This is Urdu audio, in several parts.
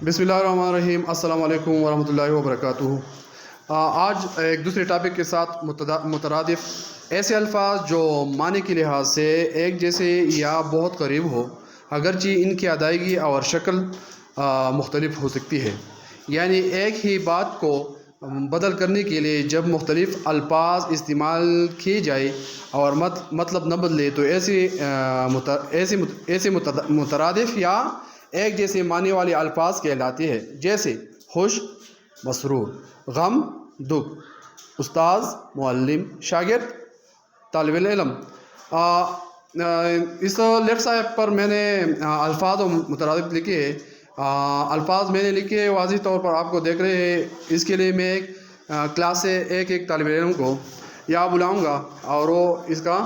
بسم اللہ الرحمن الرحیم. السلام علیکم ورحمۃ اللہ وبرکاتہ. آج ایک دوسرے ٹاپک کے ساتھ مترادف ایسے الفاظ جو معنی کے لحاظ سے ایک جیسے یا بہت قریب ہو، اگرچہ ان کی ادائیگی اور شکل مختلف ہو سکتی ہے. یعنی ایک ہی بات کو بدل کرنے کے لیے جب مختلف الفاظ استعمال کیے جائے اور مطلب نہ بدلے تو ایسے مترادف یا ایک جیسے معنی والے الفاظ کہلاتے ہیں، جیسے خوش مسرور، غم دکھ، استاذ معلم، شاگرد طالب علم. اس لیفٹ سائڈ پر میں نے الفاظ و مترادف لکھے ہیں. الفاظ میں نے لکھے واضح طور پر آپ کو دیکھ رہے ہیں. اس کے لیے میں ایک کلاس سے ایک طالب علم کو یا بلاؤں گا اور وہ اس کا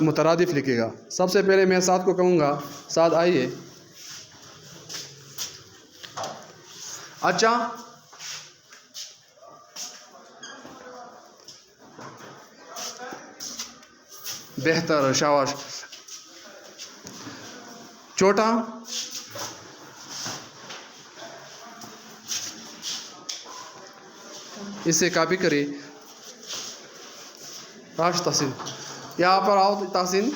مترادف لکھے گا. سب سے پہلے میں سعد کو کہوں گا، سعد آئیے. اچھا، بہتر، شاباش. چھوٹا، اس سے کاپی کرے. راش تحسین، یہاں پر آؤ. تحسین،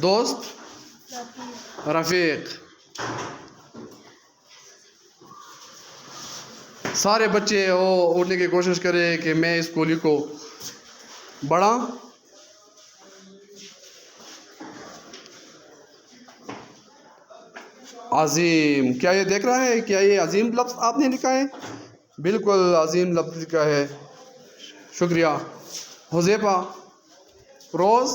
دوست رفیق. سارے بچے وہ اٹھنے کی کوشش کرے کہ میں اس کو لکھوں. بڑا، عظیم. کیا یہ دیکھ رہا ہے؟ کیا یہ عظیم لفظ آپ نے لکھا ہے؟ بالکل عظیم لفظ لکھا ہے، شکریہ. حذیفہ، روز